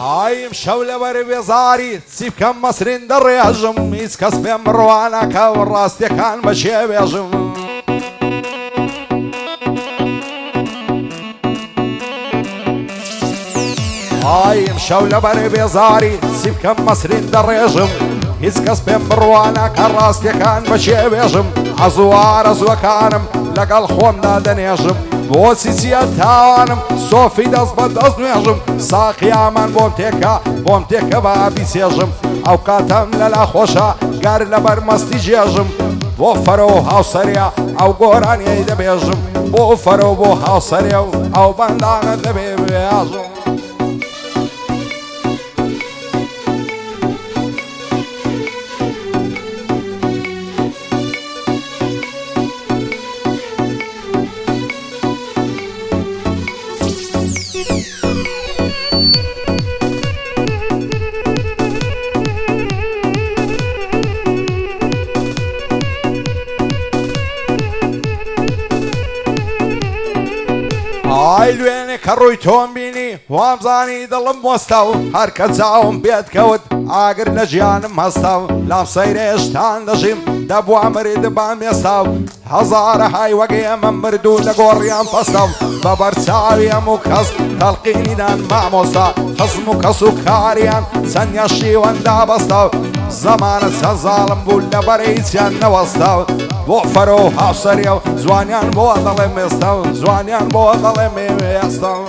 ئایم شەو لەبەر بێزاری چی بکەم مەسرین دەڕێژم هیچ کەس پێم بڕوانەکە و ڕاستیەکان بەچێ بێژم ئایم شەو لەبەر بێزاری چی بکەم مەسرین دەڕێژم هیچ کەس پێم بڕوانەکە ڕاستیەکان بەچێ بێژم ئەزوارە زوەکانم لەگەڵ خۆمدا دەنێژم بۆچی چیە تاوانم سۆفی دەست بە دەست نوێژم ساقیامان بۆم تێکە بە بیسێژم ئەو کاتەم لەلا خۆشە گەر لەبەر مەستی جێژم بۆ فەرە و هاوسەریا ئەو گۆرانیەی دەبێژم بۆ فەرە و بۆ هاوسەریا و ئەو بەندانە دەبێ بێژم ئای لوێنێ کە ڕووی تۆم بینی وامزانی دڵم وەستا و هەرکە چاوم پێت کەوت ئاگر لە ژیانم هەستا و لام سەیرێشتان دەژیم دەبووە مرد بام ئێستا و هەزارە های وەگەی ئەمە مردوو لە گۆڕیان پەستا و بە بەرچاوی هەموو کەس تەڵقینیدان مامۆستا خزم و کەس و کاریان چەندیا شیوەندا بەستا و زەمانە چەند زاڵم بوو لەبەر هیچیان نەوەستا و بۆ فەرە و هاوسەریا و جوانیان بۆ دەڵێم ئێستا و جوانیان بۆ دەڵێم ئێستا و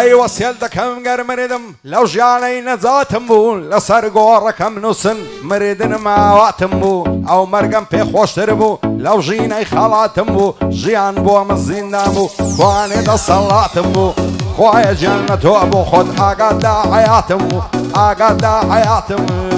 ئای وەسیێل دەکەم گەر مردم لەو ژیانەی نەجاتم بوو لەسەر گۆڕەکەم نووسن مردنم ئاواتم بوو ئەو مەرگەم پێ خۆشتر بوو لەو ژینەی خەڵاتم بوو ژیان بۆ من زیندان بوو کوانێ دەسەڵاتم بوو خوایە گیانە تۆ بۆ خۆت ئاگادا حەیاتم بوو ئاگادا حەیاتم بوو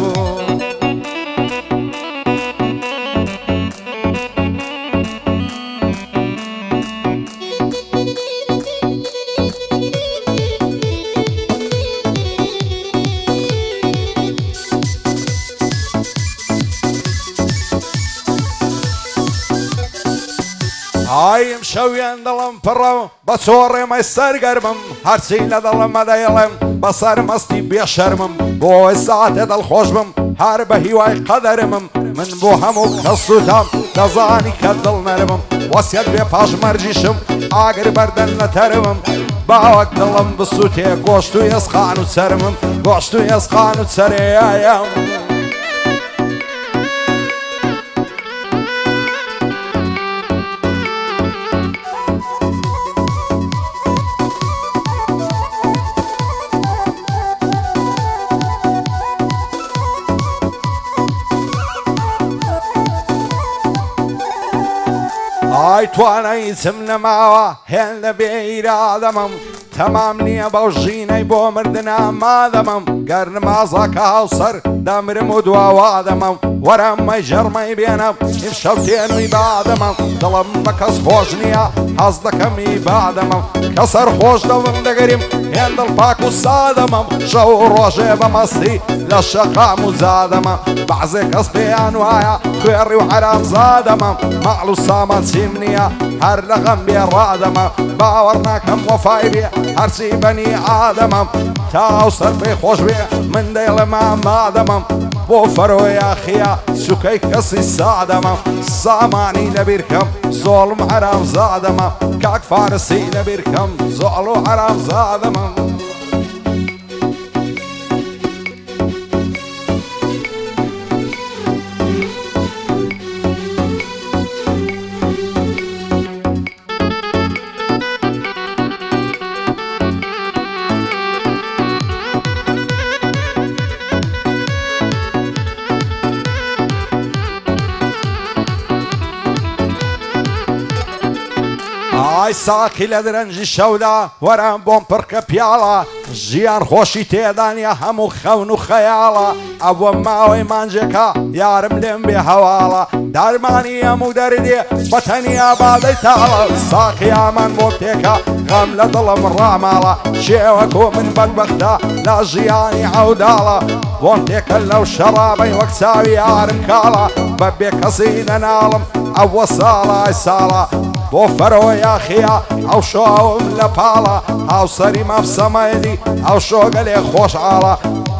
ئایم شەویان دڵم پڕە و بە چۆڕێمەی سەرگەرمم هەرچی لە دڵمە دەیڵێم بەسەر مەستی بێشەرمم بۆی ساتێ دڵخۆش بم هەر بە هیوای قەدەرمم من بۆ هەموو کەس سوتام دەزانی کە دڵ نەرمم وەسیەت بێ پاژمەرجیشم ئاگر بەردەن نەتەرمم باوەک دڵم بسووتێ گۆشت و ئێسقان و چەرمم گۆشت و ئێسقان و چەرەیەم ئای توانایی چم نەماوە هێندە بێ ئیرادەمەم تەمام نییە بەو ژینەی بۆ مردن ئامادەمەم گەر نمازەکە هاوسەر دەمرم و دواوادەمەم وەرەممەی ژەرمەی بێنم ئیمشەو تێنووی بادەمەم دڵم بە کەس خۆش نییە حەز دەکەم ئیبادەمەم کە سەر خۆش دەڵم دەگەریم هێندڵ پاک و سادەمەم شەو و ڕۆژێ بەمەستی لە شەقام و زادەمە بەعزێ کەس پێیان وایە کوێڕی و حەرام زادەمەم ماڵ و سامان چیم نییە هەر لە غەم بێڕادەمە باوەڕ ناکەم وەفای بێ هەرچی بەنی ئادەمەم تاو سەر پێی خۆش بێ من دەیڵێم ئامادەمەم بۆ فەرۆیاخیا سوکەی کەسی سادەمە سامانی لەبیرکەم زۆڵم حەرام زادەمە کاک فارسی لەبیرکەم زۆڵ و حەرام زادەمە ئای ساقی لە درەنجی شەودا وەرە بۆم پڕکە پیاڵە ژیان خۆشی تێدانە هەموو خەون و خەیاڵە ئەوە ماوەی مانجێکە یارم لێم بێ هەواڵە دارمانی هەموو دەردێ بەتەنیا بادەی تاڵە ساقی ئامان بۆ پێکە غەم لە دڵم ڕاماڵە شێوەکۆ من بەدبەختە لە ژیانی عەوداڵە بۆم تێکە لەو شەڕابەی وەک چاوی یارم کاڵە بە بێ کەسی نەناڵم ئەوە ساڵای ساڵە بۆ فەرۆ یاخیا ئەو شۆم لە پاڵە هاوسەری مەفسەمەدی ئەو شۆگەلێ خۆشحاڵە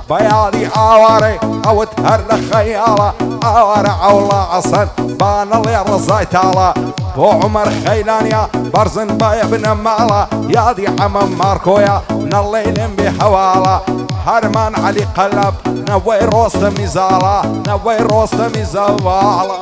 بەیاڵی ئاوارەی ئەوت هەر لە خەیاڵە ئاوارە ئەوڵا ئەسەن بانەڵێ ڕزای تاڵە بۆ عومەر خەیلانیا بەرزن بایە بنە ماڵە یادی حەمەم مارکۆیە نەڵێ لێم بێ هەواڵە هەرمان عەلی قەلەب نەوەی ڕۆستەمی زاڵە نەوەی ڕۆستەمی زەواڵە